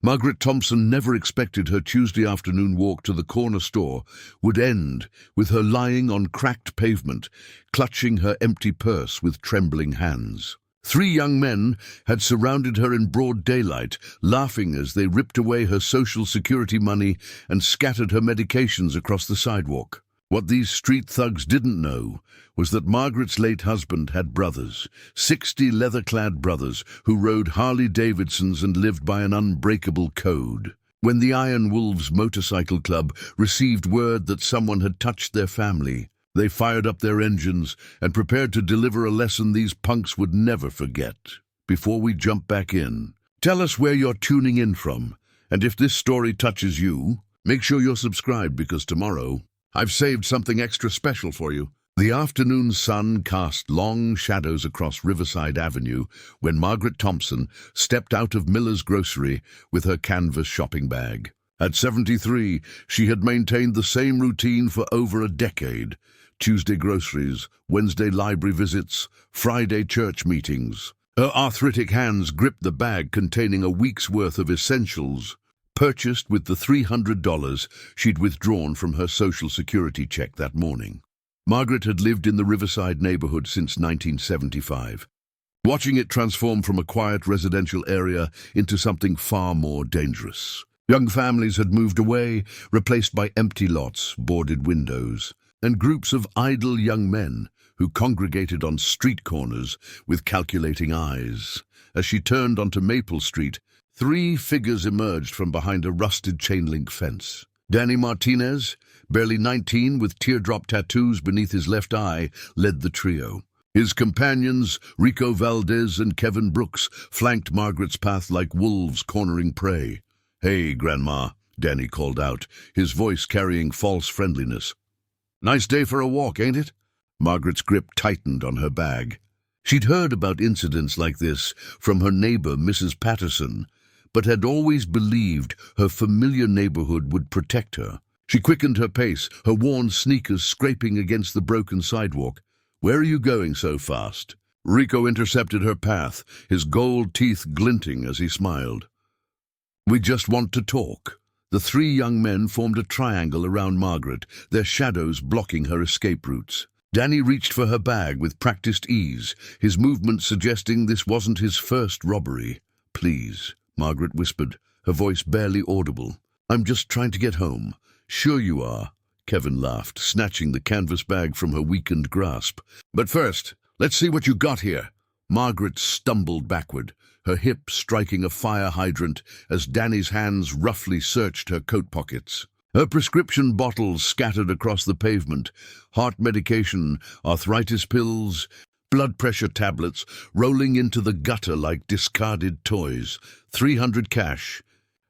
Margaret Thompson never expected her Tuesday afternoon walk to the corner store would end with her lying on cracked pavement, clutching her empty purse with trembling hands. 3 young men had surrounded her in broad daylight, laughing as they ripped away her Social Security money and scattered her medications across the sidewalk. What these street thugs didn't know was that Margaret's late husband had brothers, 60 leather-clad brothers who rode Harley-Davidsons and lived by an unbreakable code. When the Iron Wolves Motorcycle Club received word that someone had touched their family, they fired up their engines and prepared to deliver a lesson these punks would never forget. Before we jump back in, tell us where you're tuning in from, and if this story touches you, make sure you're subscribed because tomorrow I've saved something extra special for you. The afternoon sun cast long shadows across Riverside Avenue when Margaret Thompson stepped out of Miller's grocery with her canvas shopping bag. At 73, she had maintained the same routine for over a decade. Tuesday groceries, Wednesday library visits, Friday church meetings. Her arthritic hands gripped the bag containing a week's worth of essentials, purchased with the $300 she'd withdrawn from her Social Security check that morning. Margaret had lived in the Riverside neighborhood since 1975, watching it transform from a quiet residential area into something far more dangerous. Young families had moved away, replaced by empty lots, boarded windows, and groups of idle young men who congregated on street corners with calculating eyes. As she turned onto Maple Street, 3 figures emerged from behind a rusted chain-link fence. Danny Martinez, barely 19 with teardrop tattoos beneath his left eye, led the trio. His companions, Rico Valdez and Kevin Brooks, flanked Margaret's path like wolves cornering prey. "Hey, Grandma," Danny called out, his voice carrying false friendliness. "Nice day for a walk, ain't it?" Margaret's grip tightened on her bag. She'd heard about incidents like this from her neighbor, Mrs. Patterson, but had always believed her familiar neighborhood would protect her. She quickened her pace, her worn sneakers scraping against the broken sidewalk. "Where are you going so fast?" Rico intercepted her path, his gold teeth glinting as he smiled. "We just want to talk." The 3 young men formed a triangle around Margaret, their shadows blocking her escape routes. Danny reached for her bag with practiced ease, his movements suggesting this wasn't his first robbery. "Please," Margaret whispered, her voice barely audible. "I'm just trying to get home." "Sure you are," Kevin laughed, snatching the canvas bag from her weakened grasp. "But first, let's see what you got here." Margaret stumbled backward, her hip striking a fire hydrant as Danny's hands roughly searched her coat pockets. Her prescription bottles scattered across the pavement, heart medication, arthritis pills, blood pressure tablets rolling into the gutter like discarded toys. "300 cash,"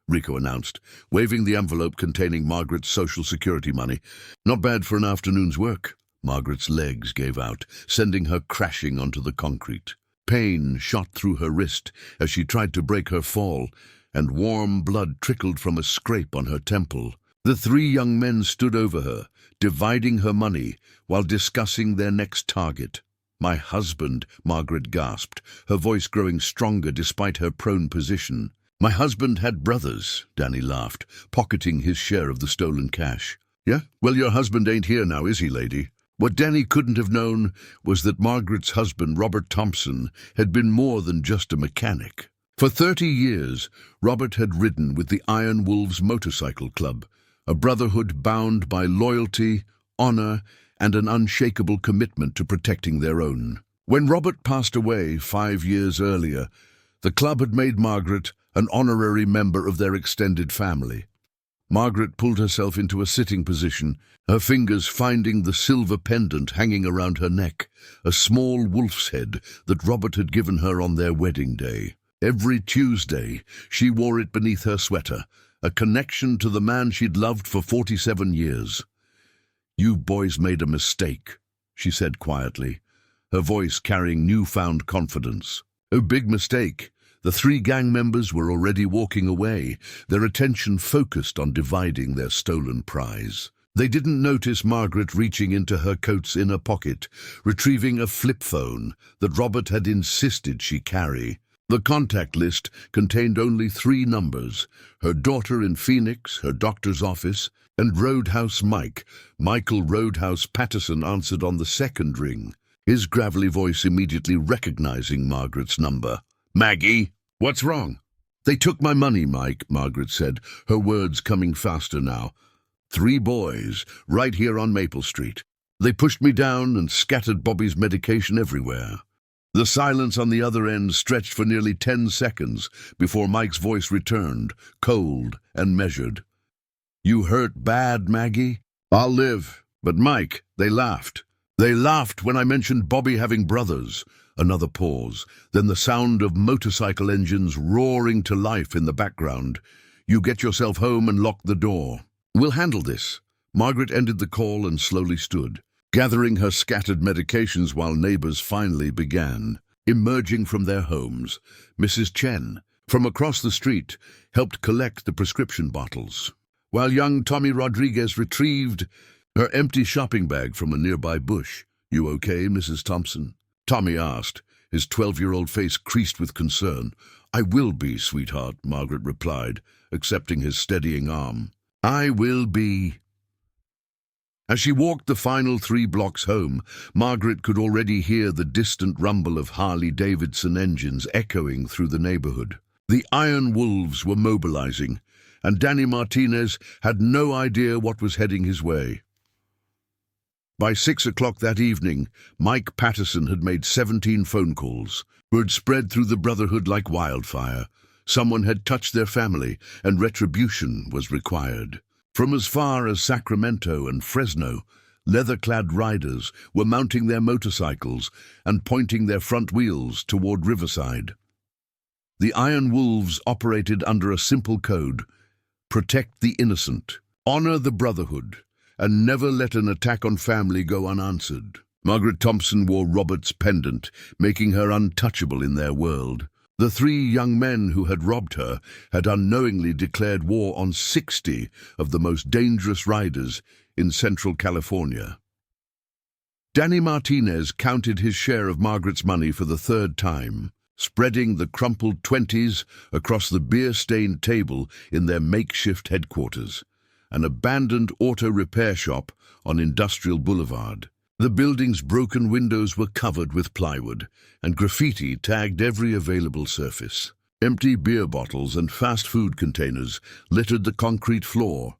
Rico announced, waving the envelope containing Margaret's Social Security money. "Not bad for an afternoon's work." Margaret's legs gave out, sending her crashing onto the concrete. Pain shot through her wrist as she tried to break her fall, and warm blood trickled from a scrape on her temple. The 3 young men stood over her, dividing her money while discussing their next target. "My husband," Margaret gasped, her voice growing stronger despite her prone position. "My husband had brothers," Danny laughed, pocketing his share of the stolen cash. "Yeah? Well, your husband ain't here now, is he, lady?" What Danny couldn't have known was that Margaret's husband, Robert Thompson, had been more than just a mechanic. For 30 years, Robert had ridden with the Iron Wolves Motorcycle Club, a brotherhood bound by loyalty, honor, and an unshakable commitment to protecting their own. When Robert passed away 5 years earlier, the club had made Margaret an honorary member of their extended family. Margaret pulled herself into a sitting position, her fingers finding the silver pendant hanging around her neck, a small wolf's head that Robert had given her on their wedding day. Every Tuesday, she wore it beneath her sweater, a connection to the man she'd loved for 47 years. "You boys made a mistake," she said quietly, her voice carrying newfound confidence. "A big mistake." The 3 gang members were already walking away, their attention focused on dividing their stolen prize. They didn't notice Margaret reaching into her coat's inner pocket, retrieving a flip phone that Robert had insisted she carry. The contact list contained only 3 numbers: her daughter in Phoenix, her doctor's office, and Roadhouse Mike. Michael Roadhouse Patterson answered on the second ring, his gravelly voice immediately recognizing Margaret's number. "Maggie, what's wrong?" "They took my money, Mike," Margaret said, her words coming faster now. 3 boys, right here on Maple Street. They pushed me down and scattered Bobby's medication everywhere." The silence on the other end stretched for nearly 10 seconds before Mike's voice returned, cold and measured. "You hurt bad, Maggie?" "I'll live. But Mike, they laughed. They laughed when I mentioned Bobby having brothers." Another pause, then the sound of motorcycle engines roaring to life in the background. "You get yourself home and lock the door. We'll handle this." Margaret ended the call and slowly stood, gathering her scattered medications while neighbors finally began emerging from their homes. Mrs. Chen, from across the street, helped collect the prescription bottles, while young Tommy Rodriguez retrieved her empty shopping bag from a nearby bush. "You okay, Mrs. Thompson?" Tommy asked, his 12-year-old face creased with concern. "I will be, sweetheart," Margaret replied, accepting his steadying arm. "I will be." As she walked the final 3 blocks home, Margaret could already hear the distant rumble of Harley-Davidson engines echoing through the neighborhood. The Iron Wolves were mobilizing, and Danny Martinez had no idea what was heading his way. By 6 o'clock that evening, Mike Patterson had made 17 phone calls. Word spread through the Brotherhood like wildfire. Someone had touched their family, and retribution was required. From as far as Sacramento and Fresno, leather-clad riders were mounting their motorcycles and pointing their front wheels toward Riverside. The Iron Wolves operated under a simple code: protect the innocent, honor the Brotherhood, and never let an attack on family go unanswered. Margaret Thompson wore Robert's pendant, making her untouchable in their world. The 3 young men who had robbed her had unknowingly declared war on 60 of the most dangerous riders in Central California. Danny Martinez counted his share of Margaret's money for the 3rd time, spreading the crumpled 20s across the beer-stained table in their makeshift headquarters, an abandoned auto repair shop on Industrial Boulevard. The building's broken windows were covered with plywood, and graffiti tagged every available surface. Empty beer bottles and fast food containers littered the concrete floor,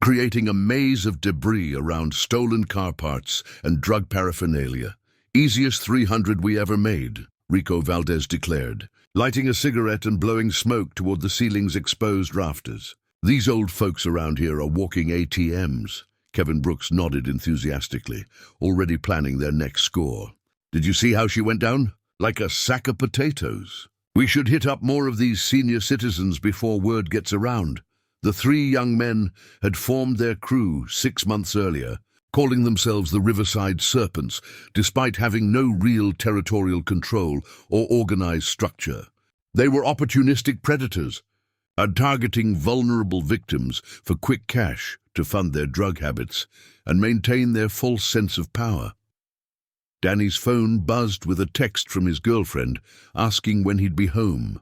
creating a maze of debris around stolen car parts and drug paraphernalia. "Easiest 300 we ever made," Rico Valdez declared, lighting a cigarette and blowing smoke toward the ceiling's exposed rafters. "These old folks around here are walking ATMs." Kevin Brooks nodded enthusiastically, already planning their next score. "Did you see how she went down? Like a sack of potatoes. We should hit up more of these senior citizens before word gets around." The 3 young men had formed their crew 6 months earlier, calling themselves the Riverside Serpents, despite having no real territorial control or organized structure. They were opportunistic predators, targeting vulnerable victims for quick cash to fund their drug habits and maintain their false sense of power. Danny's phone buzzed with a text from his girlfriend asking when he'd be home.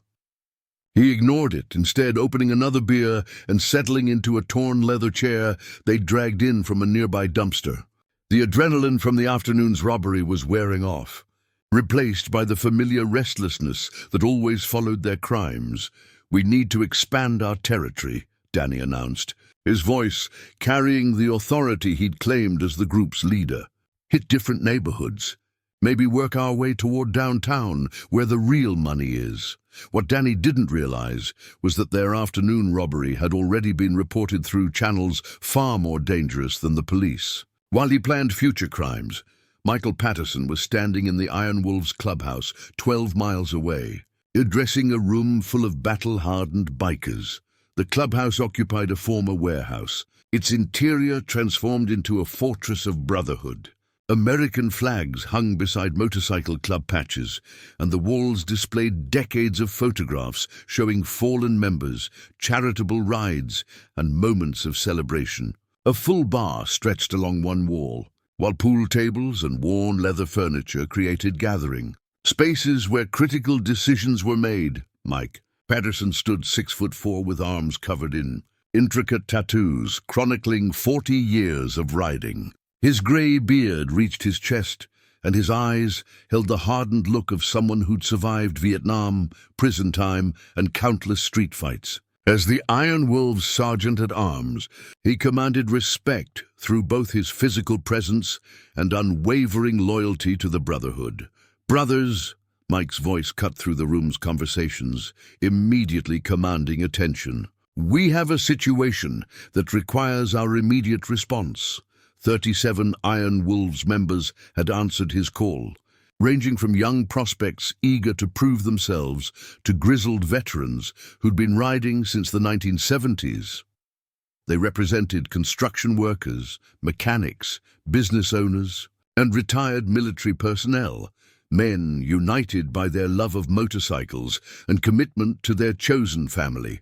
He ignored it, instead opening another beer and settling into a torn leather chair they'd dragged in from a nearby dumpster. The adrenaline from the afternoon's robbery was wearing off, replaced by the familiar restlessness that always followed their crimes. "We need to expand our territory," Danny announced, his voice carrying the authority he'd claimed as the group's leader. "Hit different neighborhoods. Maybe work our way toward downtown, where the real money is." What Danny didn't realize was that their afternoon robbery had already been reported through channels far more dangerous than the police. While he planned future crimes, Michael Patterson was standing in the Iron Wolves clubhouse 12 miles away, addressing a room full of battle-hardened bikers. The clubhouse occupied a former warehouse, its interior transformed into a fortress of brotherhood. American flags hung beside motorcycle club patches, and the walls displayed decades of photographs showing fallen members, charitable rides, and moments of celebration. A full bar stretched along one wall, while pool tables and worn leather furniture created gathering. Spaces where critical decisions were made, Mike. Patterson stood 6'4" with arms covered in intricate tattoos, chronicling 40 years of riding. His grey beard reached his chest, and his eyes held the hardened look of someone who'd survived Vietnam, prison time, and countless street fights. As the Iron Wolves sergeant-at-arms, he commanded respect through both his physical presence and unwavering loyalty to the Brotherhood. "Brothers," Mike's voice cut through the room's conversations, immediately commanding attention. "We have a situation that requires our immediate response." 37 Iron Wolves members had answered his call, ranging from young prospects eager to prove themselves to grizzled veterans who'd been riding since the 1970s. They represented construction workers, mechanics, business owners, and retired military personnel, men united by their love of motorcycles and commitment to their chosen family.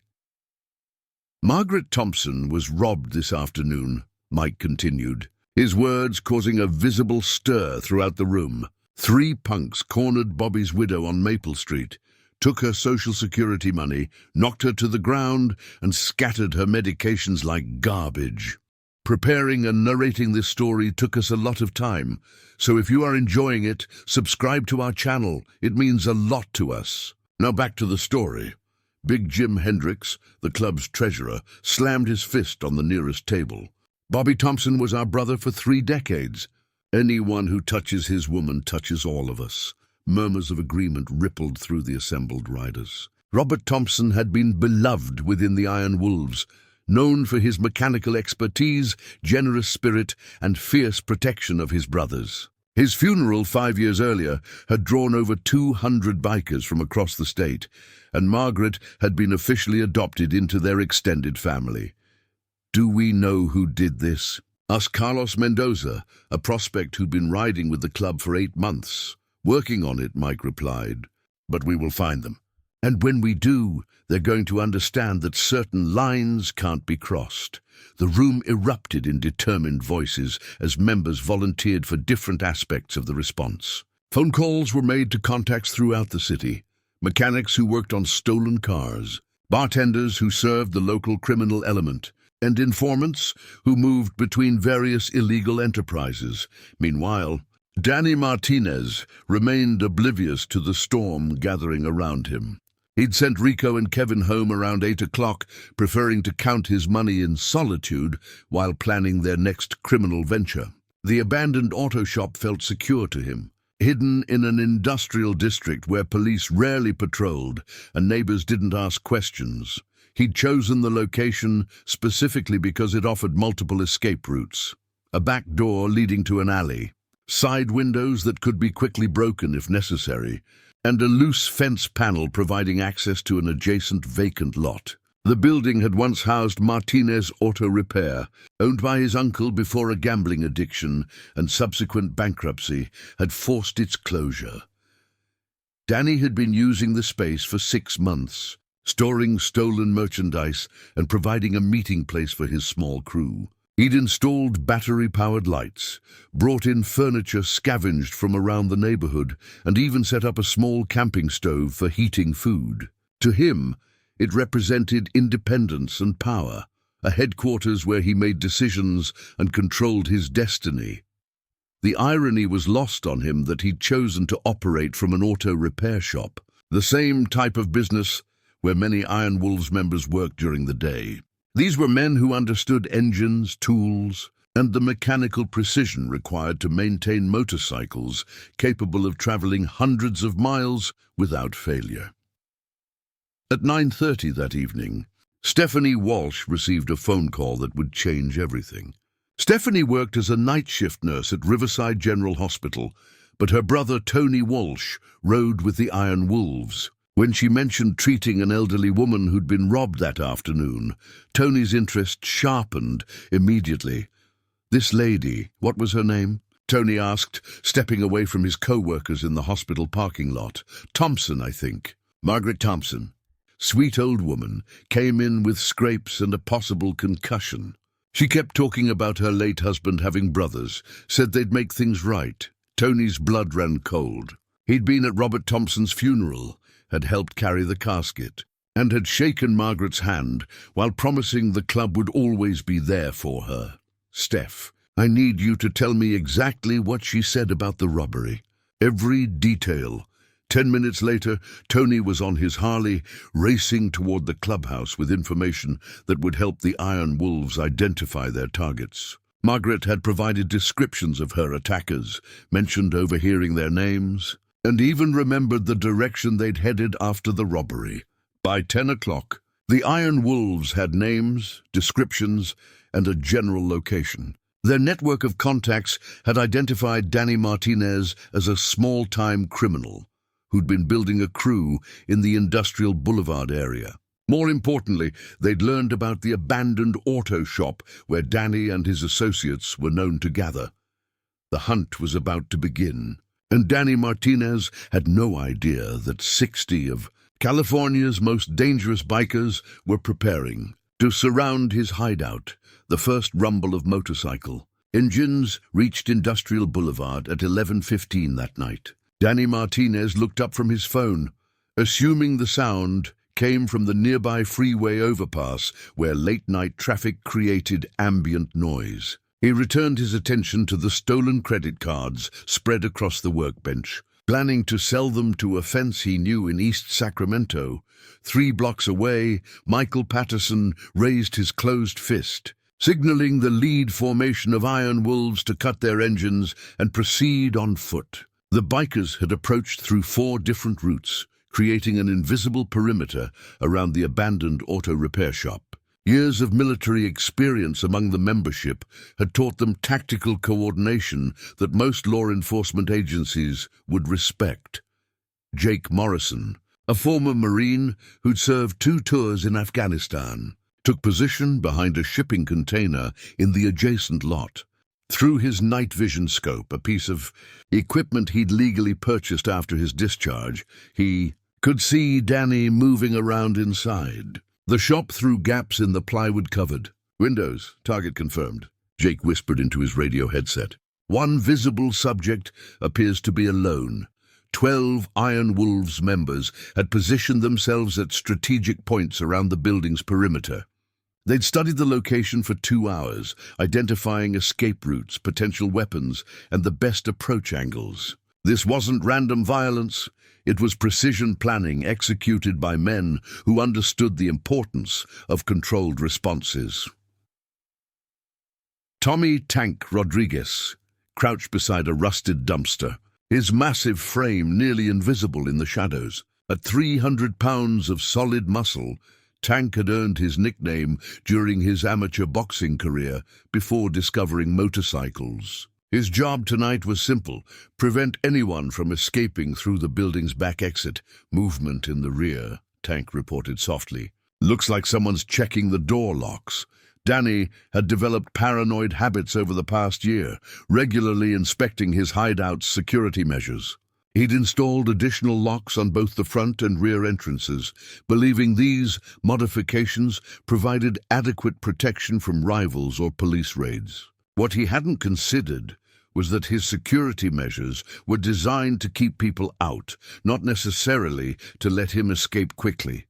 "Margaret Thompson was robbed this afternoon," Mike continued, his words causing a visible stir throughout the room. 3 punks cornered Bobby's widow on Maple Street, took her Social Security money, knocked her to the ground, and scattered her medications like garbage. Preparing and narrating this story took us a lot of time, so if you are enjoying it, subscribe to our channel. It means a lot to us. Now back to the story. Big Jim Hendricks, the club's treasurer, slammed his fist on the nearest table. "Bobby Thompson was our brother for 3 decades. Anyone who touches his woman touches all of us." Murmurs of agreement rippled through the assembled riders. Robert Thompson had been beloved within the Iron Wolves, known for his mechanical expertise, generous spirit, and fierce protection of his brothers. His funeral 5 years earlier had drawn over 200 bikers from across the state, and Margaret had been officially adopted into their extended family. "Do we know who did this?" asked Carlos Mendoza, a prospect who'd been riding with the club for 8 months. "Working on it," Mike replied, "but we will find them. And when we do, they're going to understand that certain lines can't be crossed." The room erupted in determined voices as members volunteered for different aspects of the response. Phone calls were made to contacts throughout the city, mechanics who worked on stolen cars, bartenders who served the local criminal element, and informants who moved between various illegal enterprises. Meanwhile, Danny Martinez remained oblivious to the storm gathering around him. He'd sent Rico and Kevin home around 8 o'clock, preferring to count his money in solitude while planning their next criminal venture. The abandoned auto shop felt secure to him, hidden in an industrial district where police rarely patrolled and neighbors didn't ask questions. He'd chosen the location specifically because it offered multiple escape routes. A back door leading to an alley, side windows that could be quickly broken if necessary, and a loose fence panel providing access to an adjacent vacant lot. The building had once housed Martinez Auto Repair, owned by his uncle before a gambling addiction and subsequent bankruptcy had forced its closure. Danny had been using the space for 6 months, storing stolen merchandise and providing a meeting place for his small crew. He'd installed battery-powered lights, brought in furniture scavenged from around the neighborhood, and even set up a small camping stove for heating food. To him, it represented independence and power, a headquarters where he made decisions and controlled his destiny. The irony was lost on him that he'd chosen to operate from an auto repair shop, the same type of business where many Iron Wolves members worked during the day. These were men who understood engines, tools, and the mechanical precision required to maintain motorcycles capable of traveling hundreds of miles without failure. At 9:30 that evening, Stephanie Walsh received a phone call that would change everything. Stephanie worked as a night shift nurse at Riverside General Hospital, but her brother Tony Walsh rode with the Iron Wolves. When she mentioned treating an elderly woman who'd been robbed that afternoon, Tony's interest sharpened immediately. "This lady, what was her name?" Tony asked, stepping away from his co-workers in the hospital parking lot. "Thompson, I think." "Margaret Thompson. Sweet old woman, came in with scrapes and a possible concussion. She kept talking about her late husband having brothers, said they'd make things right." Tony's blood ran cold. He'd been at Robert Thompson's funeral, had helped carry the casket, and had shaken Margaret's hand while promising the club would always be there for her. "Steph, I need you to tell me exactly what she said about the robbery. Every detail." 10 minutes later, Tony was on his Harley, racing toward the clubhouse with information that would help the Iron Wolves identify their targets. Margaret had provided descriptions of her attackers, mentioned overhearing their names, and even remembered the direction they'd headed after the robbery. By 10 o'clock, the Iron Wolves had names, descriptions, and a general location. Their network of contacts had identified Danny Martinez as a small-time criminal who'd been building a crew in the Industrial Boulevard area. More importantly, they'd learned about the abandoned auto shop where Danny and his associates were known to gather. The hunt was about to begin, and Danny Martinez had no idea that 60 of California's most dangerous bikers were preparing to surround his hideout. The first rumble of motorcycle engines reached Industrial Boulevard at 11:15 that night. Danny Martinez looked up from his phone, assuming the sound came from the nearby freeway overpass where late-night traffic created ambient noise. He returned his attention to the stolen credit cards spread across the workbench, planning to sell them to a fence he knew in East Sacramento. 3 blocks away, Michael Patterson raised his closed fist, signaling the lead formation of Iron Wolves to cut their engines and proceed on foot. The bikers had approached through 4 different routes, creating an invisible perimeter around the abandoned auto repair shop. Years of military experience among the membership had taught them tactical coordination that most law enforcement agencies would respect. Jake Morrison, a former Marine who'd served 2 tours in Afghanistan, took position behind a shipping container in the adjacent lot. Through his night vision scope, a piece of equipment he'd legally purchased after his discharge, he could see Danny moving around inside. The shop through gaps in the plywood covered. "Windows, target confirmed," Jake whispered into his radio headset. "One visible subject appears to be alone." 12 Iron Wolves members had positioned themselves at strategic points around the building's perimeter. They'd studied the location for 2 hours, identifying escape routes, potential weapons, and the best approach angles. This wasn't random violence. It was precision planning executed by men who understood the importance of controlled responses. Tommy "Tank" Rodriguez crouched beside a rusted dumpster, his massive frame nearly invisible in the shadows. At 300 pounds of solid muscle, Tank had earned his nickname during his amateur boxing career before discovering motorcycles. His job tonight was simple: prevent anyone from escaping through the building's back exit. "Movement in the rear," Tank reported softly. "Looks like someone's checking the door locks." Danny had developed paranoid habits over the past year, regularly inspecting his hideout's security measures. He'd installed additional locks on both the front and rear entrances, believing these modifications provided adequate protection from rivals or police raids. What he hadn't considered was that his security measures were designed to keep people out, not necessarily to let him escape quickly.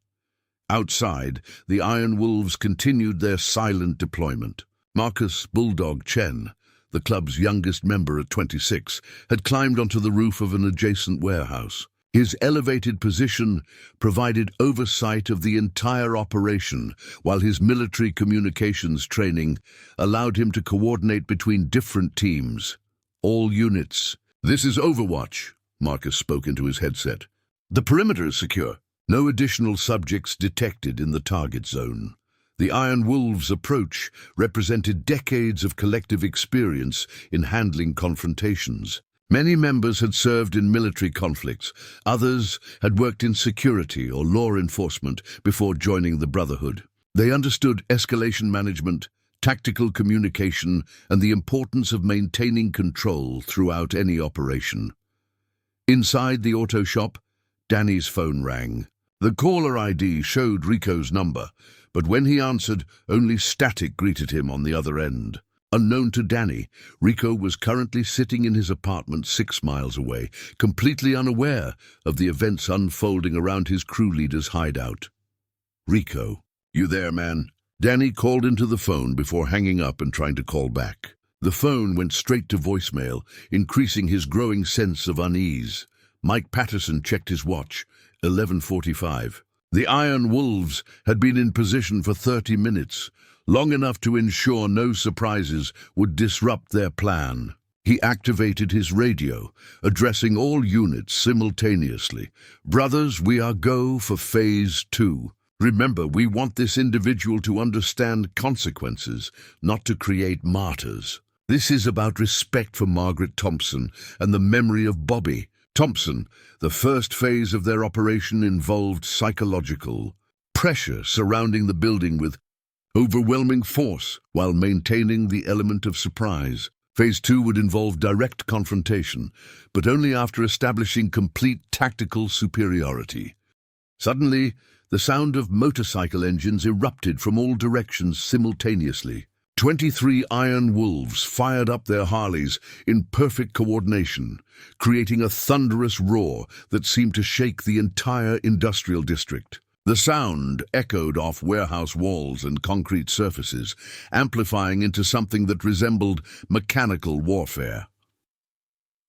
Outside, the Iron Wolves continued their silent deployment. Marcus "Bulldog" Chen, the club's youngest member at 26, had climbed onto the roof of an adjacent warehouse. His elevated position provided oversight of the entire operation, while his military communications training allowed him to coordinate between different teams. "All units, this is Overwatch," Marcus spoke into his headset. "The perimeter is secure. No additional subjects detected in the target zone." The Iron Wolves' approach represented decades of collective experience in handling confrontations. Many members had served in military conflicts. Others had worked in security or law enforcement before joining the Brotherhood. They understood escalation management, tactical communication, and the importance of maintaining control throughout any operation. Inside the auto shop, Danny's phone rang. The caller ID showed Rico's number, but when he answered, only static greeted him on the other end. Unknown to Danny, Rico was currently sitting in his apartment 6 miles away, completely unaware of the events unfolding around his crew leader's hideout. "Rico, you there, man?" Danny called into the phone before hanging up and trying to call back. The phone went straight to voicemail, increasing his growing sense of unease. Mike Patterson checked his watch, 11:45. The Iron Wolves had been in position for 30 minutes, long enough to ensure no surprises would disrupt their plan. He activated his radio, addressing all units simultaneously. "Brothers, we are go for Phase 2. Remember, we want this individual to understand consequences, not to create martyrs. This is about respect for Margaret Thompson and the memory of Bobby Thompson." The first phase of their operation involved psychological pressure surrounding the building with overwhelming force while maintaining the element of surprise. Phase 2 would involve direct confrontation, but only after establishing complete tactical superiority. Suddenly, the sound of motorcycle engines erupted from all directions simultaneously. 23 Iron Wolves fired up their Harleys in perfect coordination, creating a thunderous roar that seemed to shake the entire industrial district. The sound echoed off warehouse walls and concrete surfaces, amplifying into something that resembled mechanical warfare.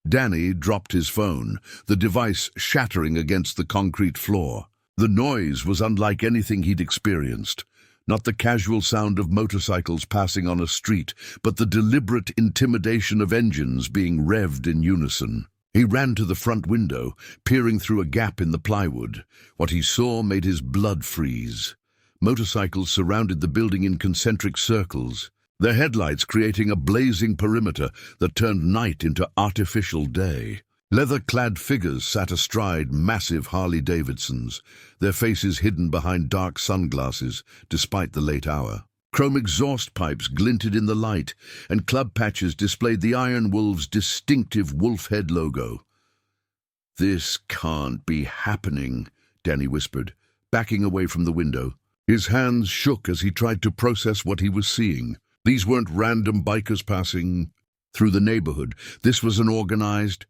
Danny dropped his phone, the device shattering against the concrete floor. The noise was unlike anything he'd experienced. Not the casual sound of motorcycles passing on a street, but the deliberate intimidation of engines being revved in unison. He ran to the front window, peering through a gap in the plywood. What he saw made his blood freeze. Motorcycles surrounded the building in concentric circles, their headlights creating a blazing perimeter that turned night into artificial day. Leather-clad figures sat astride massive Harley-Davidsons, their faces hidden behind dark sunglasses despite the late hour. Chrome exhaust pipes glinted in the light, and club patches displayed the Iron Wolves' distinctive wolf head logo. "This can't be happening," Danny whispered, backing away from the window. His hands shook as he tried to process what he was seeing. These weren't random bikers passing through the neighborhood. This was an organized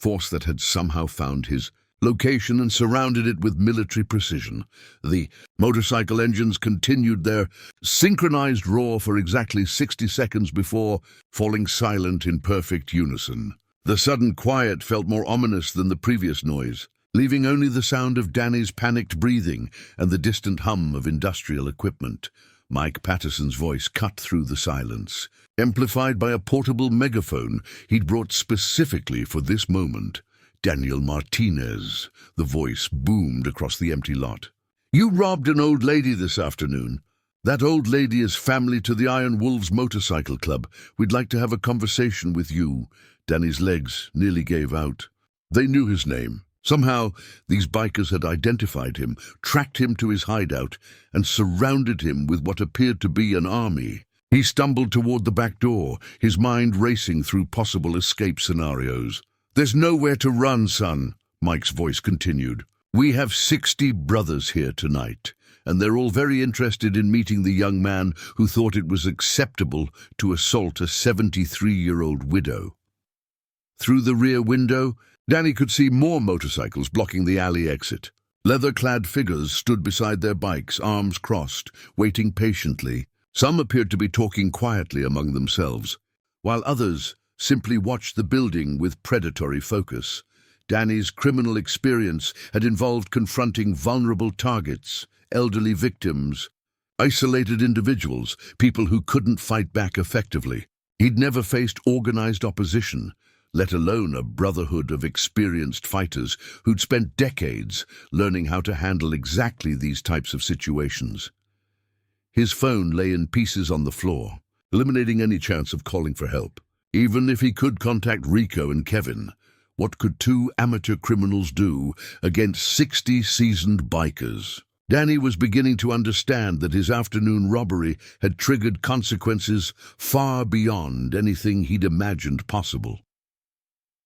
force that had somehow found his location and surrounded it with military precision. The motorcycle engines continued their synchronized roar for exactly 60 seconds before falling silent in perfect unison. The sudden quiet felt more ominous than the previous noise, leaving only the sound of Danny's panicked breathing and the distant hum of industrial equipment. Mike Patterson's voice cut through the silence, amplified by a portable megaphone he'd brought specifically for this moment. "Daniel Martinez," the voice boomed across the empty lot. "You robbed an old lady this afternoon. That old lady is family to the Iron Wolves Motorcycle Club. We'd like to have a conversation with you." Danny's legs nearly gave out. They knew his name. Somehow, these bikers had identified him, tracked him to his hideout, and surrounded him with what appeared to be an army. He stumbled toward the back door, his mind racing through possible escape scenarios. "There's nowhere to run, son," Mike's voice continued. "We have 60 brothers here tonight, and they're all very interested in meeting the young man who thought it was acceptable to assault a 73-year-old widow." Through the rear window, Danny could see more motorcycles blocking the alley exit. Leather-clad figures stood beside their bikes, arms crossed, waiting patiently. Some appeared to be talking quietly among themselves, while others simply watched the building with predatory focus. Danny's criminal experience had involved confronting vulnerable targets, elderly victims, isolated individuals, people who couldn't fight back effectively. He'd never faced organized opposition, let alone a brotherhood of experienced fighters who'd spent decades learning how to handle exactly these types of situations. His phone lay in pieces on the floor, eliminating any chance of calling for help. Even if he could contact Rico and Kevin, what could 2 amateur criminals do against 60 seasoned bikers? Danny was beginning to understand that his afternoon robbery had triggered consequences far beyond anything he'd imagined possible.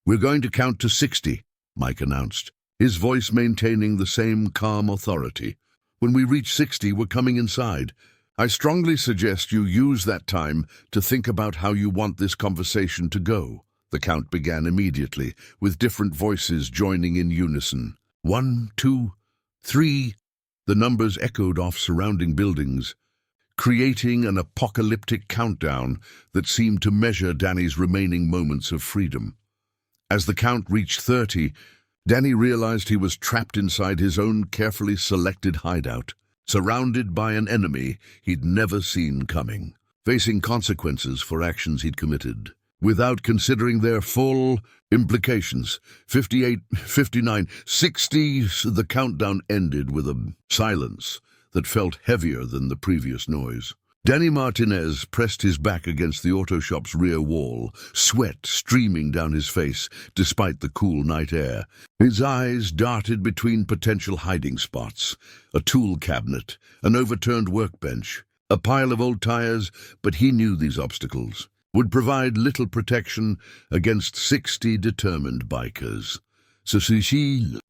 "We're going to count to 60, Mike announced, his voice maintaining the same calm authority. "When we reach 60, we're coming inside. I strongly suggest you use that time to think about how you want this conversation to go. The count began immediately, with different voices joining in unison. 1, 2, 3. The numbers echoed off surrounding buildings, creating an apocalyptic countdown that seemed to measure Danny's remaining moments of freedom. As the count reached 30, Danny realized he was trapped inside his own carefully selected hideout, surrounded by an enemy he'd never seen coming, facing consequences for actions he'd committed, without considering their full implications. 58, 59, 60, the countdown ended with a silence that felt heavier than the previous noise. Danny Martinez pressed his back against the auto shop's rear wall, sweat streaming down his face despite the cool night air. His eyes darted between potential hiding spots: a tool cabinet, an overturned workbench, a pile of old tires, but he knew these obstacles would provide little protection against 60 determined bikers.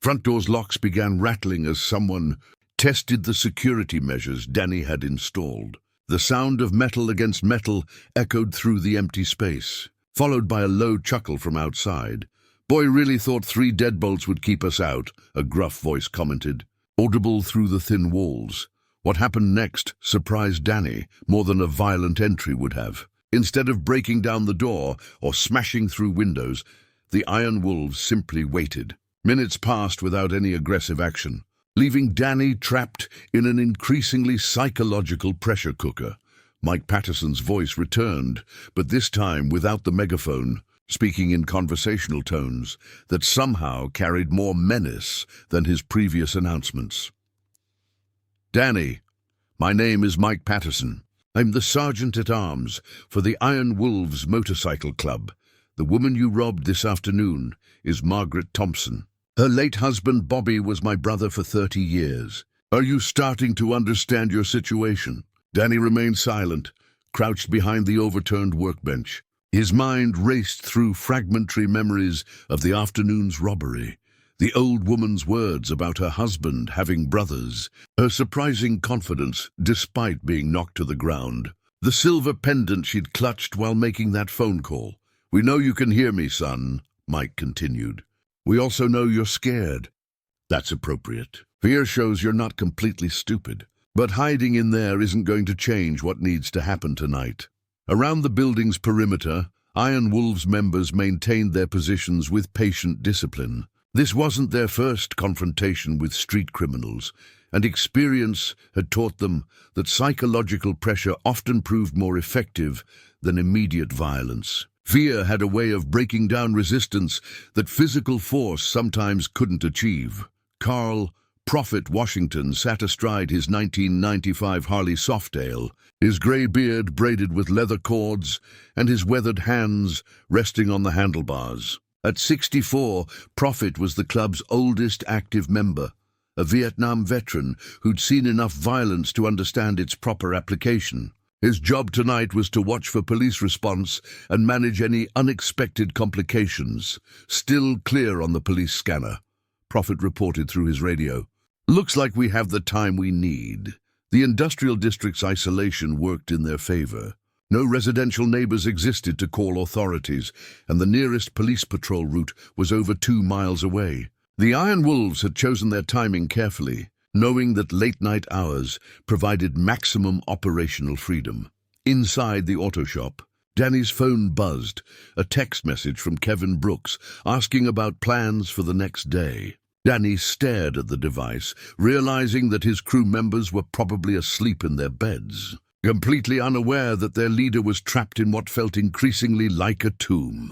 Front door's locks began rattling as someone tested the security measures Danny had installed. The sound of metal against metal echoed through the empty space, followed by a low chuckle from outside. "Boy really thought 3 deadbolts would keep us out," a gruff voice commented, audible through the thin walls. What happened next surprised Danny more than a violent entry would have. Instead of breaking down the door or smashing through windows, the Iron Wolves simply waited. Minutes passed without any aggressive action, leaving Danny trapped in an increasingly psychological pressure cooker. Mike Patterson's voice returned, but this time without the megaphone, speaking in conversational tones that somehow carried more menace than his previous announcements. "Danny, my name is Mike Patterson. I'm the sergeant-at-arms for the Iron Wolves Motorcycle Club. The woman you robbed this afternoon is Margaret Thompson. Her late husband, Bobby, was my brother for 30 years. Are you starting to understand your situation?" Danny remained silent, crouched behind the overturned workbench. His mind raced through fragmentary memories of the afternoon's robbery, the old woman's words about her husband having brothers, her surprising confidence despite being knocked to the ground, the silver pendant she'd clutched while making that phone call. "We know you can hear me, son," Mike continued. "We also know you're scared. That's appropriate. Fear shows you're not completely stupid. But hiding in there isn't going to change what needs to happen tonight." Around the building's perimeter, Iron Wolves members maintained their positions with patient discipline. This wasn't their first confrontation with street criminals, and experience had taught them that psychological pressure often proved more effective than immediate violence. Fear had a way of breaking down resistance that physical force sometimes couldn't achieve. Carl Prophet Washington sat astride his 1995 Harley Softail, his grey beard braided with leather cords and his weathered hands resting on the handlebars. At 64, Prophet was the club's oldest active member, a Vietnam veteran who'd seen enough violence to understand its proper application. His job tonight was to watch for police response and manage any unexpected complications. "Still clear on the police scanner," Prophet reported through his radio. "Looks like we have the time we need." The industrial district's isolation worked in their favor. No residential neighbors existed to call authorities, and the nearest police patrol route was over 2 miles away. The Iron Wolves had chosen their timing carefully, knowing that late-night hours provided maximum operational freedom. Inside the auto shop, Danny's phone buzzed, a text message from Kevin Brooks asking about plans for the next day. Danny stared at the device, realizing that his crew members were probably asleep in their beds, completely unaware that their leader was trapped in what felt increasingly like a tomb.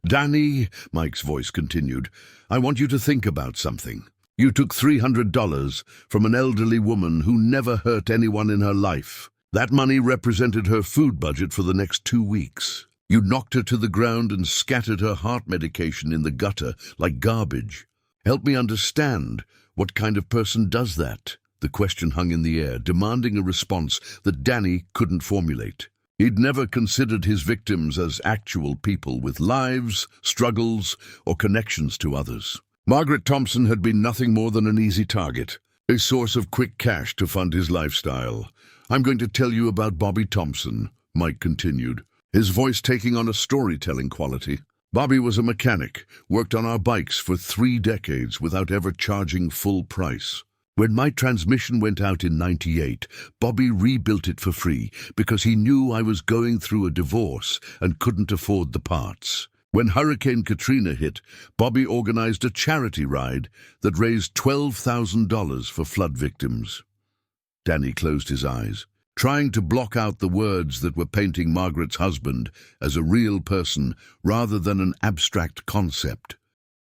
"Danny," Mike's voice continued, "I want you to think about something. You took $300 from an elderly woman who never hurt anyone in her life. That money represented her food budget for the next 2 weeks. You knocked her to the ground and scattered her heart medication in the gutter like garbage. Help me understand, what kind of person does that?" The question hung in the air, demanding a response that Danny couldn't formulate. He'd never considered his victims as actual people with lives, struggles, or connections to others. Margaret Thompson had been nothing more than an easy target, a source of quick cash to fund his lifestyle. I'm going to tell you about Bobby Thompson, Mike continued, his voice taking on a storytelling quality. Bobby was a mechanic, worked on our bikes for 3 decades without ever charging full price. When my transmission went out in '98, Bobby rebuilt it for free because he knew I was going through a divorce and couldn't afford the parts. When Hurricane Katrina hit, Bobby organized a charity ride that raised $12,000 for flood victims. Danny closed his eyes, trying to block out the words that were painting Margaret's husband as a real person rather than an abstract concept.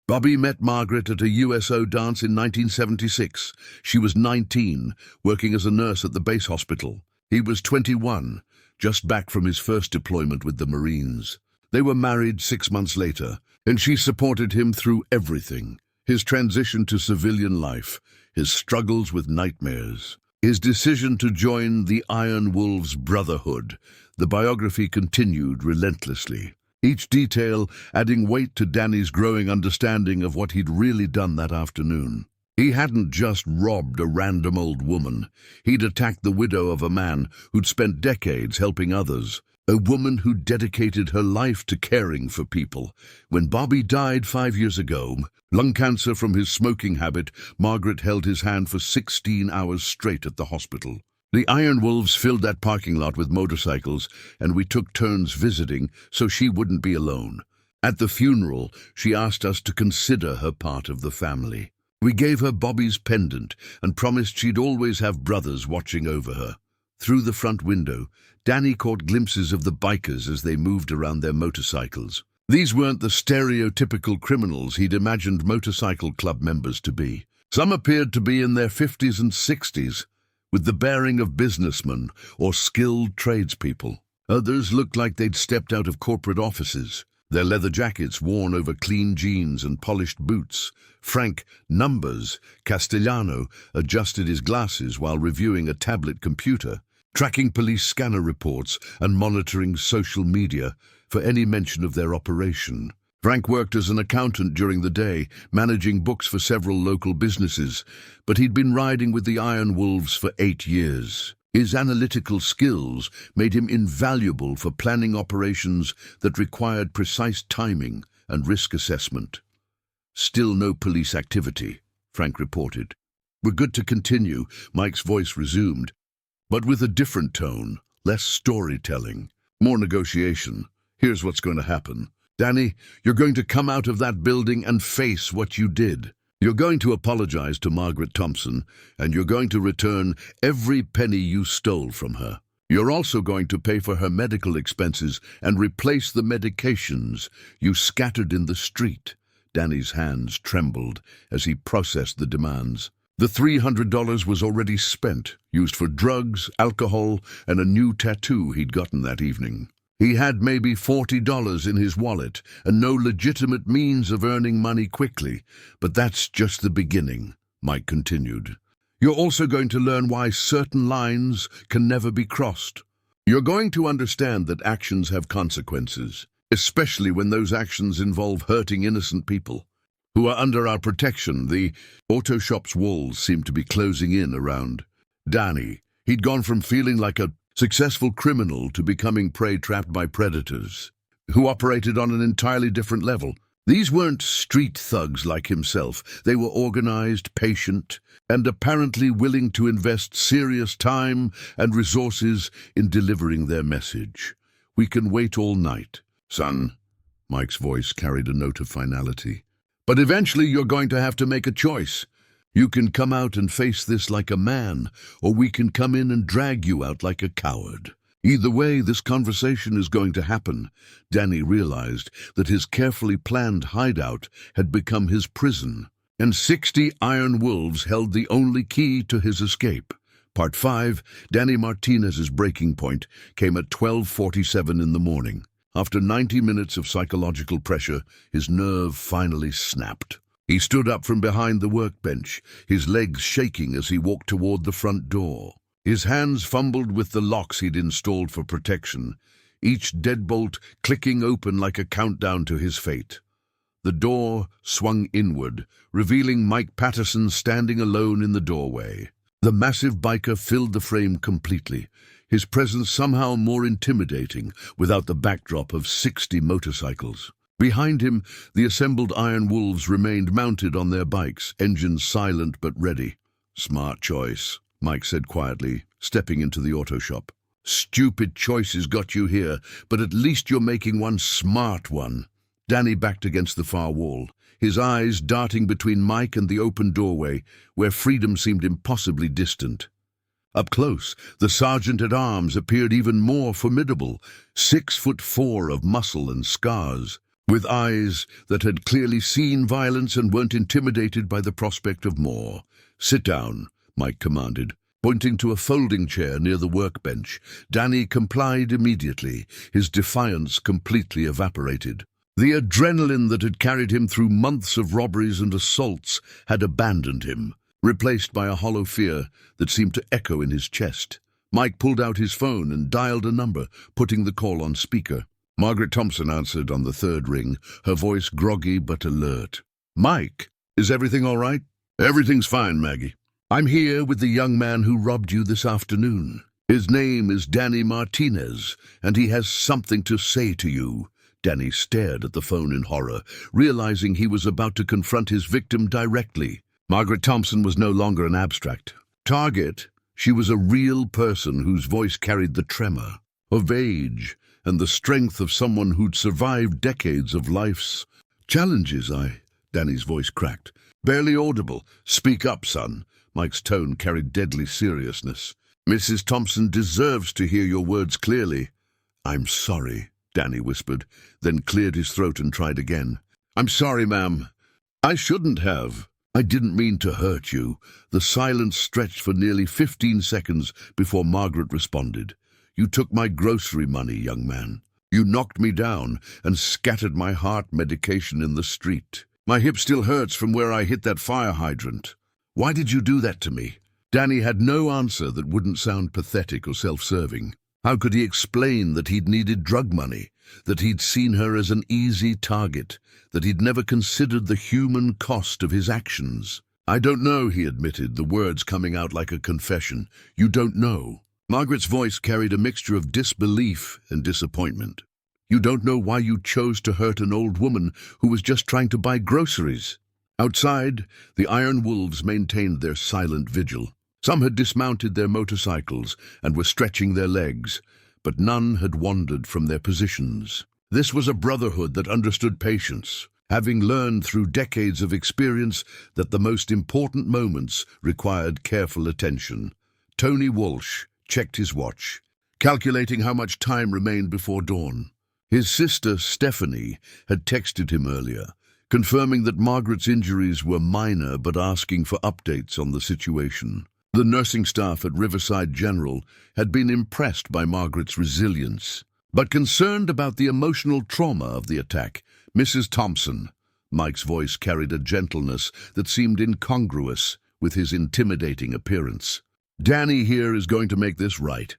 Bobby met Margaret at a USO dance in 1976. She was 19, working as a nurse at the base hospital. He was 21, just back from his first deployment with the Marines. They were married 6 months later, and she supported him through everything. His transition to civilian life, his struggles with nightmares, his decision to join the Iron Wolves Brotherhood. The biography continued relentlessly, each detail adding weight to Danny's growing understanding of what he'd really done that afternoon. He hadn't just robbed a random old woman. He'd attacked the widow of a man who'd spent decades helping others, a woman who dedicated her life to caring for people. When Bobby died 5 years ago, lung cancer from his smoking habit, Margaret held his hand for 16 hours straight at the hospital. The Iron Wolves filled that parking lot with motorcycles, and we took turns visiting so she wouldn't be alone. At the funeral, she asked us to consider her part of the family. We gave her Bobby's pendant and promised she'd always have brothers watching over her. Through the front window, Danny caught glimpses of the bikers as they moved around their motorcycles. These weren't the stereotypical criminals he'd imagined motorcycle club members to be. Some appeared to be in their 50s and 60s, with the bearing of businessmen or skilled tradespeople. Others looked like they'd stepped out of corporate offices, their leather jackets worn over clean jeans and polished boots. Frank Numbers Castellano adjusted his glasses while reviewing a tablet computer, tracking police scanner reports and monitoring social media for any mention of their operation. Frank worked as an accountant during the day, managing books for several local businesses, but he'd been riding with the Iron Wolves for 8 years. His analytical skills made him invaluable for planning operations that required precise timing and risk assessment. Still no police activity, Frank reported. We're good to continue, Mike's voice resumed, but with a different tone, less storytelling, more negotiation. Here's what's going to happen. Danny, you're going to come out of that building and face what you did. You're going to apologize to Margaret Thompson, and you're going to return every penny you stole from her. You're also going to pay for her medical expenses and replace the medications you scattered in the street. Danny's hands trembled as he processed the demands. The $300 was already spent, used for drugs, alcohol, and a new tattoo he'd gotten that evening. He had maybe $40 in his wallet and no legitimate means of earning money quickly, but that's just the beginning, Mike continued. You're also going to learn why certain lines can never be crossed. You're going to understand that actions have consequences, especially when those actions involve hurting innocent people who are under our protection. The auto shop's walls seemed to be closing in around Danny. He'd gone from feeling like a successful criminal to becoming prey trapped by predators who operated on an entirely different level. These weren't street thugs like himself. They were organized, patient, and apparently willing to invest serious time and resources in delivering their message. We can wait all night, son. Mike's voice carried a note of finality. But eventually you're going to have to make a choice. You can come out and face this like a man, or we can come in and drag you out like a coward. Either way, this conversation is going to happen. Danny realized that his carefully planned hideout had become his prison, and 60 Iron Wolves held the only key to his escape. Part 5, Danny Martinez's breaking point, came at 12:47 in the morning. After 90 minutes of psychological pressure, his nerve finally snapped. He stood up from behind the workbench, his legs shaking as he walked toward the front door. His hands fumbled with the locks he'd installed for protection, each deadbolt clicking open like a countdown to his fate. The door swung inward, revealing Mike Patterson standing alone in the doorway. The massive biker filled the frame completely, his presence somehow more intimidating without the backdrop of 60 motorcycles. Behind him, the assembled Iron Wolves remained mounted on their bikes, engines silent but ready. "Smart choice," Mike said quietly, stepping into the auto shop. "Stupid choices got you here, but at least you're making one smart one." Danny backed against the far wall, his eyes darting between Mike and the open doorway, where freedom seemed impossibly distant. Up close, the sergeant-at-arms appeared even more formidable, 6'4" of muscle and scars, with eyes that had clearly seen violence and weren't intimidated by the prospect of more. "Sit down," Mike commanded, pointing to a folding chair near the workbench. Danny complied immediately, his defiance completely evaporated. The adrenaline that had carried him through months of robberies and assaults had abandoned him, replaced by a hollow fear that seemed to echo in his chest. Mike pulled out his phone and dialed a number, putting the call on speaker. Margaret Thompson answered on the third ring, her voice groggy but alert. "Mike, is everything all right?" "Everything's fine, Maggie. I'm here with the young man who robbed you this afternoon. His name is Danny Martinez, and he has something to say to you." Danny stared at the phone in horror, realizing he was about to confront his victim directly. Margaret Thompson was no longer an abstract target. She was a real person whose voice carried the tremor of age and the strength of someone who'd survived decades of life's challenges. Danny's voice cracked. "Barely audible. Speak up, son." Mike's tone carried deadly seriousness. "Mrs. Thompson deserves to hear your words clearly." "I'm sorry," Danny whispered, then cleared his throat and tried again. "I'm sorry, ma'am. I shouldn't have. I didn't mean to hurt you." The silence stretched for nearly 15 seconds before Margaret responded. "You took my grocery money, young man. You knocked me down and scattered my heart medication in the street. My hip still hurts from where I hit that fire hydrant. Why did you do that to me?" Danny had no answer that wouldn't sound pathetic or self-serving. How could he explain that he'd needed drug money, that he'd seen her as an easy target, that he'd never considered the human cost of his actions? "I don't know," he admitted, the words coming out like a confession. "You don't know." Margaret's voice carried a mixture of disbelief and disappointment. "You don't know why you chose to hurt an old woman who was just trying to buy groceries." Outside, the Iron Wolves maintained their silent vigil. Some had dismounted their motorcycles and were stretching their legs, but none had wandered from their positions. This was a brotherhood that understood patience, having learned through decades of experience that the most important moments required careful attention. Tony Walsh checked his watch, calculating how much time remained before dawn. His sister, Stephanie, had texted him earlier, confirming that Margaret's injuries were minor but asking for updates on the situation. The nursing staff at Riverside General had been impressed by Margaret's resilience, but concerned about the emotional trauma of the attack. "Mrs. Thompson," Mike's voice carried a gentleness that seemed incongruous with his intimidating appearance. "Danny here is going to make this right.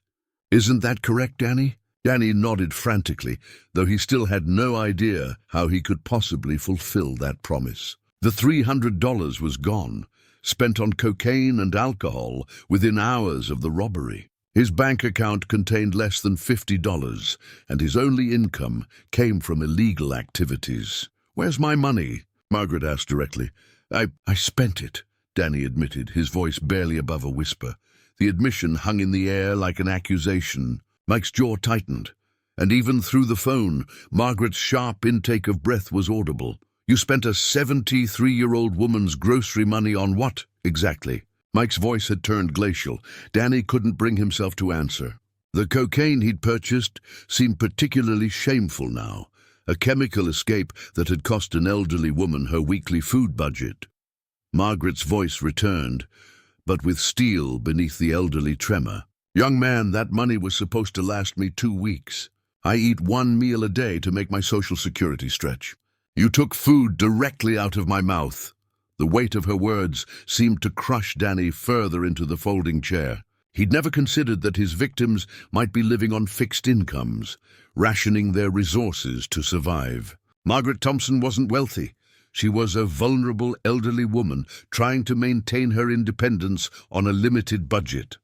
Isn't that correct, Danny?" Danny nodded frantically, though he still had no idea how he could possibly fulfill that promise. The $300 was gone, spent on cocaine and alcohol within hours of the robbery. His bank account contained less than $50, and his only income came from illegal activities. "Where's my money?" Margaret asked directly. I spent it," Danny admitted, his voice barely above a whisper. The admission hung in the air like an accusation. Mike's jaw tightened, and even through the phone, Margaret's sharp intake of breath was audible. "You spent a 73-year-old woman's grocery money on what, exactly?" Mike's voice had turned glacial. Danny couldn't bring himself to answer. The cocaine he'd purchased seemed particularly shameful now, a chemical escape that had cost an elderly woman her weekly food budget. Margaret's voice returned, but with steel beneath the elderly tremor. "Young man, that money was supposed to last me 2 weeks. I eat 1 meal a day to make my Social Security stretch. You took food directly out of my mouth." The weight of her words seemed to crush Danny further into the folding chair. He'd never considered that his victims might be living on fixed incomes, rationing their resources to survive. Margaret Thompson wasn't wealthy. She was a vulnerable elderly woman trying to maintain her independence on a limited budget.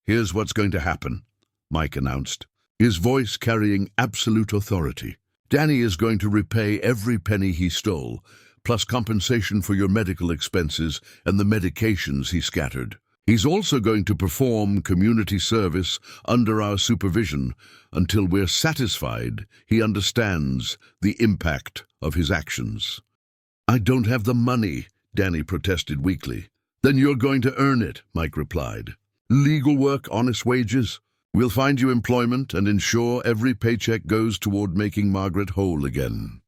"Here's what's going to happen," Mike announced, his voice carrying absolute authority. "Danny is going to repay every penny he stole, plus compensation for your medical expenses and the medications he scattered. He's also going to perform community service under our supervision until we're satisfied he understands the impact of his actions." "I don't have the money," Danny protested weakly. "Then you're going to earn it," Mike replied. "Legal work, honest wages. We'll find you employment and ensure every paycheck goes toward making Margaret whole again."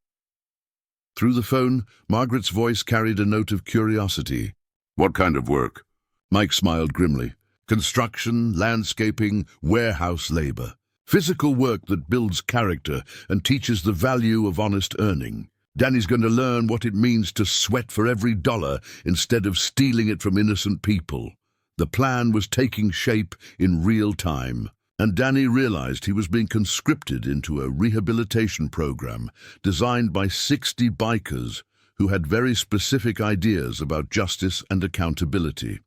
Through the phone, Margaret's voice carried a note of curiosity. "What kind of work?" Mike smiled grimly. "Construction, landscaping, warehouse labor. Physical work that builds character and teaches the value of honest earning. Danny's going to learn what it means to sweat for every dollar instead of stealing it from innocent people." The plan was taking shape in real time, and Danny realized he was being conscripted into a rehabilitation program designed by 60 bikers who had very specific ideas about justice and accountability.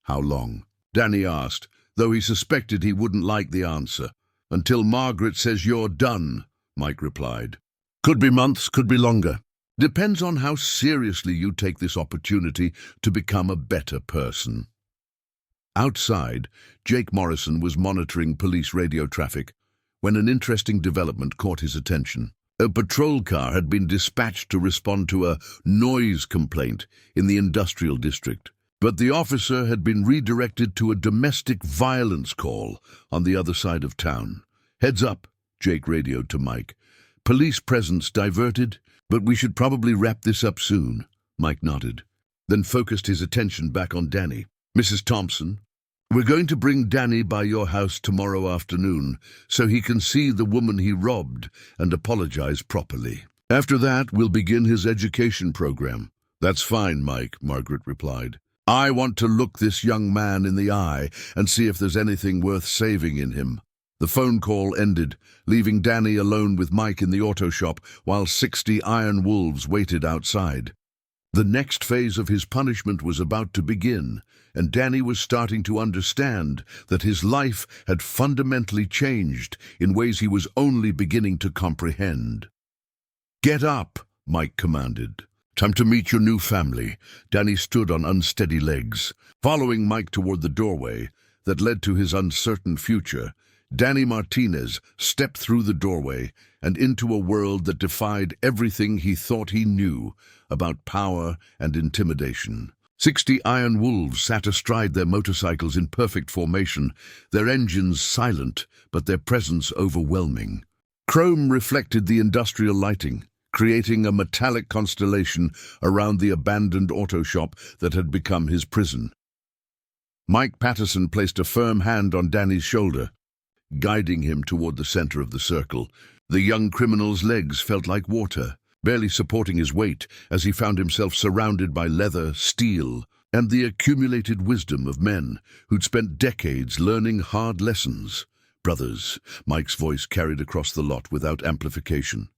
"How long?" Danny asked, though he suspected he wouldn't like the answer. "Until Margaret says you're done," Mike replied. "Could be months, could be longer. Depends on how seriously you take this opportunity to become a better person." Outside, Jake Morrison was monitoring police radio traffic when an interesting development caught his attention. A patrol car had been dispatched to respond to a noise complaint in the industrial district, but the officer had been redirected to a domestic violence call on the other side of town. "Heads up," Jake radioed to Mike. "Police presence diverted, but we should probably wrap this up soon." Mike nodded, then focused his attention back on Danny. "Mrs. Thompson, we're going to bring Danny by your house tomorrow afternoon so he can see the woman he robbed and apologize properly. After that, we'll begin his education program." "That's fine, Mike," Margaret replied. "I want to look this young man in the eye and see if there's anything worth saving in him." The phone call ended, leaving Danny alone with Mike in the auto shop while 60 iron wolves waited outside. The next phase of his punishment was about to begin, and Danny was starting to understand that his life had fundamentally changed in ways he was only beginning to comprehend. "Get up," Mike commanded. "Time to meet your new family." Danny stood on unsteady legs, following Mike toward the doorway that led to his uncertain future. Danny Martinez stepped through the doorway and into a world that defied everything he thought he knew about power and intimidation. 60 iron wolves sat astride their motorcycles in perfect formation, their engines silent, but their presence overwhelming. Chrome reflected the industrial lighting, creating a metallic constellation around the abandoned auto shop that had become his prison. Mike Patterson placed a firm hand on Danny's shoulder, guiding him toward the center of the circle. The young criminal's legs felt like water, barely supporting his weight as he found himself surrounded by leather, steel, and the accumulated wisdom of men who'd spent decades learning hard lessons. "Brothers," Mike's voice carried across the lot without amplification.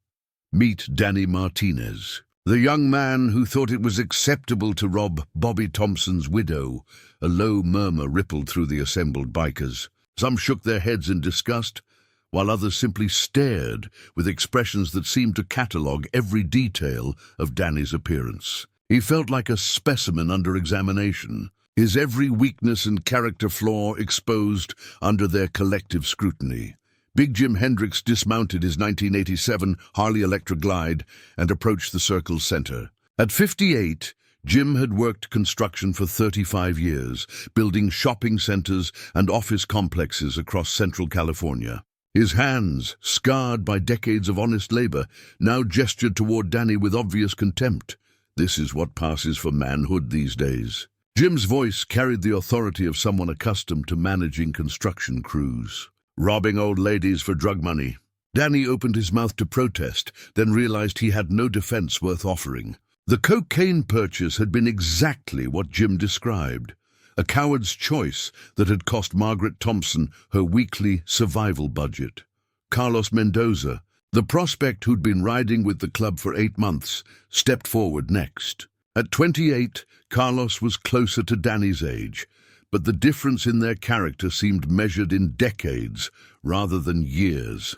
"Meet Danny Martinez." The young man who thought it was acceptable to rob Bobby Thompson's widow. A low murmur rippled through the assembled bikers. Some shook their heads in disgust, while others simply stared with expressions that seemed to catalogue every detail of Danny's appearance. He felt like a specimen under examination, his every weakness and character flaw exposed under their collective scrutiny. Big Jim Hendricks dismounted his 1987 Harley Electra Glide and approached the circle's center. At 58, Jim had worked construction for 35 years, building shopping centers and office complexes across Central California. His hands, scarred by decades of honest labor, now gestured toward Danny with obvious contempt. This is what passes for manhood these days. Jim's voice carried the authority of someone accustomed to managing construction crews. "Robbing old ladies for drug money." Danny opened his mouth to protest, then realized he had no defense worth offering. The cocaine purchase had been exactly what Jim described, a coward's choice that had cost Margaret Thompson her weekly survival budget. Carlos Mendoza, The prospect who'd been riding with the club for 8 months stepped forward next. At 28, Carlos was closer to Danny's age, but the difference in their character seemed measured in decades rather than years.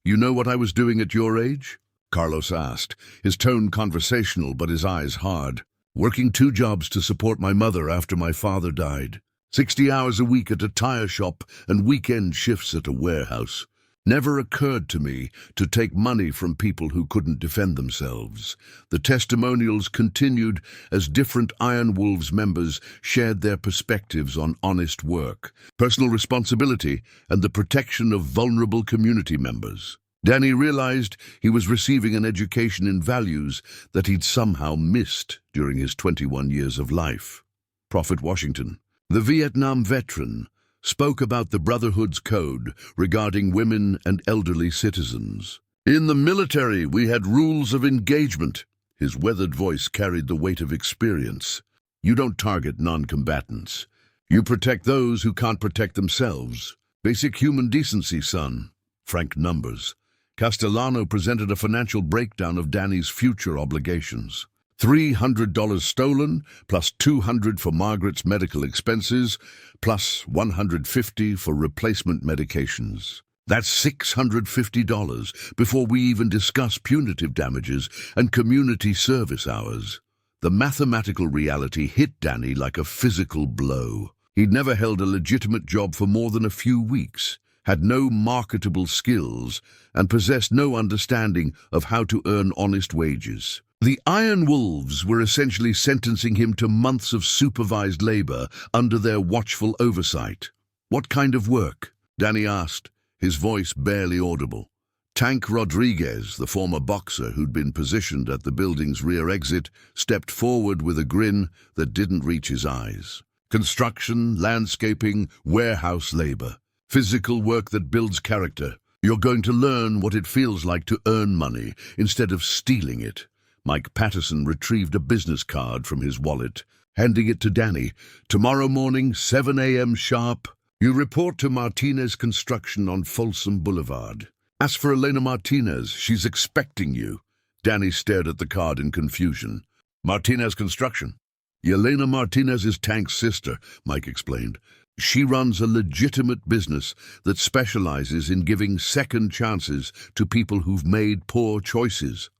"You know what I was doing at your age?" Carlos asked, his tone conversational but his eyes hard. "Working 2 jobs to support my mother after my father died. 60 hours a week at a tire shop and weekend shifts at a warehouse. Never occurred to me to take money from people who couldn't defend themselves." The testimonials continued as different Iron Wolves members shared their perspectives on honest work, personal responsibility, and the protection of vulnerable community members. Danny realized he was receiving an education in values that he'd somehow missed during his 21 years of life. Prophet Washington, the Vietnam veteran, spoke about the Brotherhood's code regarding women and elderly citizens. "In the military, we had rules of engagement." His weathered voice carried the weight of experience. "You don't target non-combatants. You protect those who can't protect themselves. Basic human decency, son." Frank numbers. Castellano presented a financial breakdown of Danny's future obligations. $300 stolen, plus $200 for Margaret's medical expenses, plus $150 for replacement medications. That's $650 before we even discuss punitive damages and community service hours. The mathematical reality hit Danny like a physical blow. He'd never held a legitimate job for more than a few weeks, had no marketable skills, and possessed no understanding of how to earn honest wages. The Iron Wolves were essentially sentencing him to months of supervised labor under their watchful oversight. "What kind of work?" Danny asked, his voice barely audible. Tank Rodriguez, the former boxer who'd been positioned at the building's rear exit, stepped forward with a grin that didn't reach his eyes. "Construction, landscaping, warehouse labor. Physical work that builds character. You're going to learn what it feels like to earn money instead of stealing it." Mike Patterson retrieved a business card from his wallet, handing it to Danny. "Tomorrow morning, 7 a.m. sharp, you report to Martinez Construction on Folsom Boulevard. Ask for Elena Martinez. She's expecting you." Danny stared at the card in confusion. "Martinez Construction?" "Elena Martinez is Tank's sister," Mike explained. "She runs a legitimate business that specializes in giving second chances to people who've made poor choices.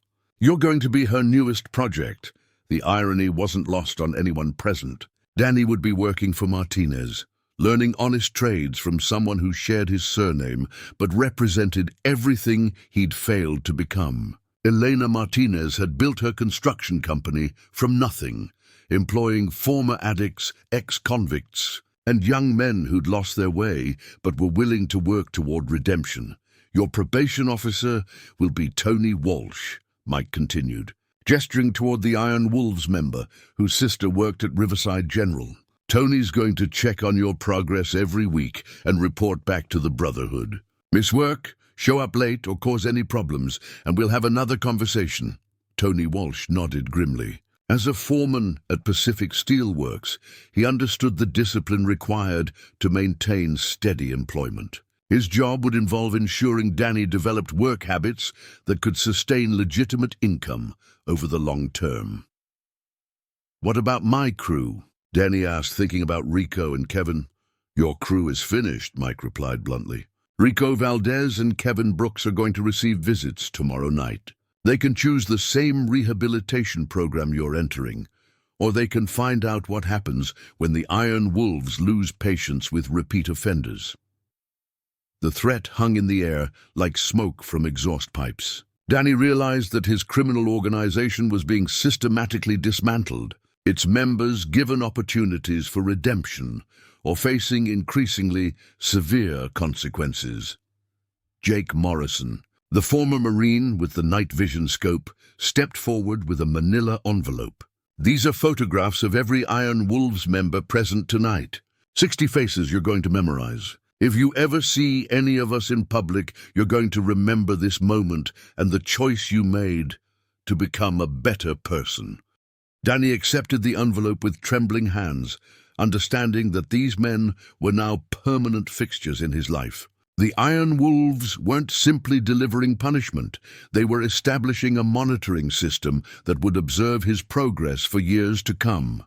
You're going to be her newest project." The irony wasn't lost on anyone present. Danny would be working for Martinez, learning honest trades from someone who shared his surname but represented everything he'd failed to become. Elena Martinez had built her construction company from nothing, employing former addicts, ex-convicts, and young men who'd lost their way but were willing to work toward redemption. "Your probation officer will be Tony Walsh," Mike continued, gesturing toward the Iron Wolves member whose sister worked at Riverside General. "Tony's going to check on your progress every week and report back to the Brotherhood. Miss work, show up late or cause any problems, and we'll have another conversation." Tony Walsh nodded grimly. As a foreman at Pacific Steelworks, he understood the discipline required to maintain steady employment. His job would involve ensuring Danny developed work habits that could sustain legitimate income over the long term. "What about my crew?" Danny asked, thinking about Rico and Kevin. "Your crew is finished," Mike replied bluntly. "Rico Valdez and Kevin Brooks are going to receive visits tomorrow night. They can choose the same rehabilitation program you're entering, or they can find out what happens when the Iron Wolves lose patience with repeat offenders." The threat hung in the air like smoke from exhaust pipes. Danny realized that his criminal organization was being systematically dismantled, its members given opportunities for redemption or facing increasingly severe consequences. Jake Morrison, the former Marine with the night vision scope, stepped forward with a manila envelope. "These are photographs of every Iron Wolves member present tonight. 60 faces you're going to memorize. If you ever see any of us in public, you're going to remember this moment and the choice you made to become a better person." Danny accepted the envelope with trembling hands, understanding that these men were now permanent fixtures in his life. The Iron Wolves weren't simply delivering punishment. They were establishing a monitoring system that would observe his progress for years to come.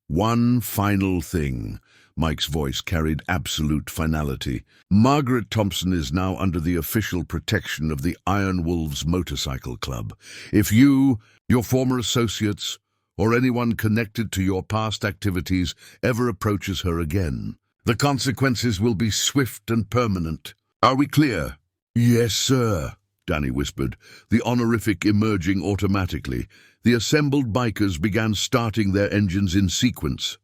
One final thing. Mike's voice carried absolute finality. Margaret Thompson is now under the official protection of the Iron Wolves Motorcycle Club. If you, your former associates, or anyone connected to your past activities ever approaches her again, the consequences will be swift and permanent. Are we clear? Yes, sir, Danny whispered, the honorific emerging automatically. The assembled bikers began starting their engines in sequence,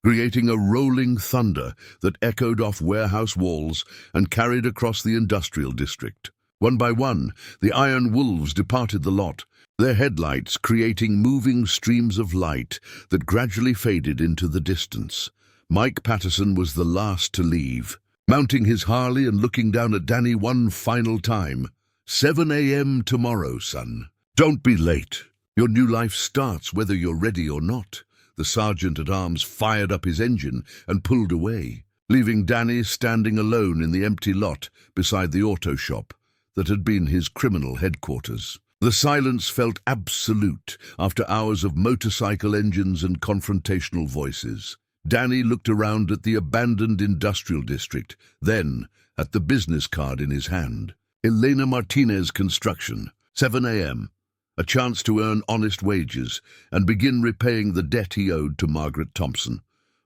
creating a rolling thunder that echoed off warehouse walls and carried across the industrial district. One by one, the Iron Wolves departed the lot, their headlights creating moving streams of light that gradually faded into the distance. Mike Patterson was the last to leave, mounting his Harley and looking down at Danny one final time. 7 a.m. tomorrow, son. Don't be late. Your new life starts whether you're ready or not. The sergeant-at-arms fired up his engine and pulled away, leaving Danny standing alone in the empty lot beside the auto shop that had been his criminal headquarters. The silence felt absolute after hours of motorcycle engines and confrontational voices. Danny looked around at the abandoned industrial district, then at the business card in his hand. Elena Martinez Construction, 7 a.m. A chance to earn honest wages and begin repaying the debt he owed to Margaret Thompson.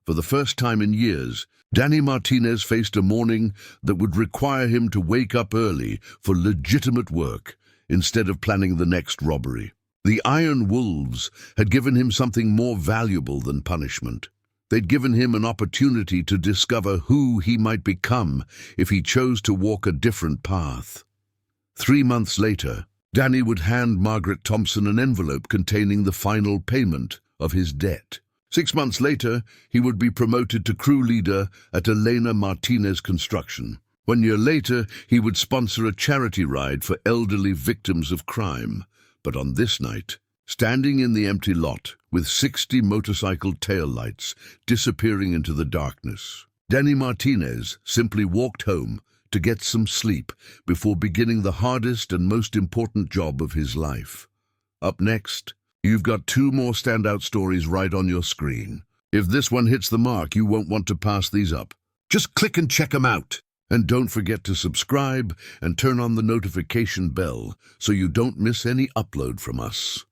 For the first time in years, Danny Martinez faced a morning that would require him to wake up early for legitimate work instead of planning the next robbery. The Iron Wolves had given him something more valuable than punishment. They'd given him an opportunity to discover who he might become if he chose to walk a different path. 3 months later, Danny would hand Margaret Thompson an envelope containing the final payment of his debt. 6 months later, he would be promoted to crew leader at Elena Martinez Construction. 1 year later, he would sponsor a charity ride for elderly victims of crime. But on this night, standing in the empty lot with 60 motorcycle taillights disappearing into the darkness, Danny Martinez simply walked home to get some sleep before beginning the hardest and most important job of his life. Up next, you've got 2 more standout stories right on your screen. If this one hits the mark, you won't want to pass these up. Just click and check them out. And don't forget to subscribe and turn on the notification bell so you don't miss any upload from us.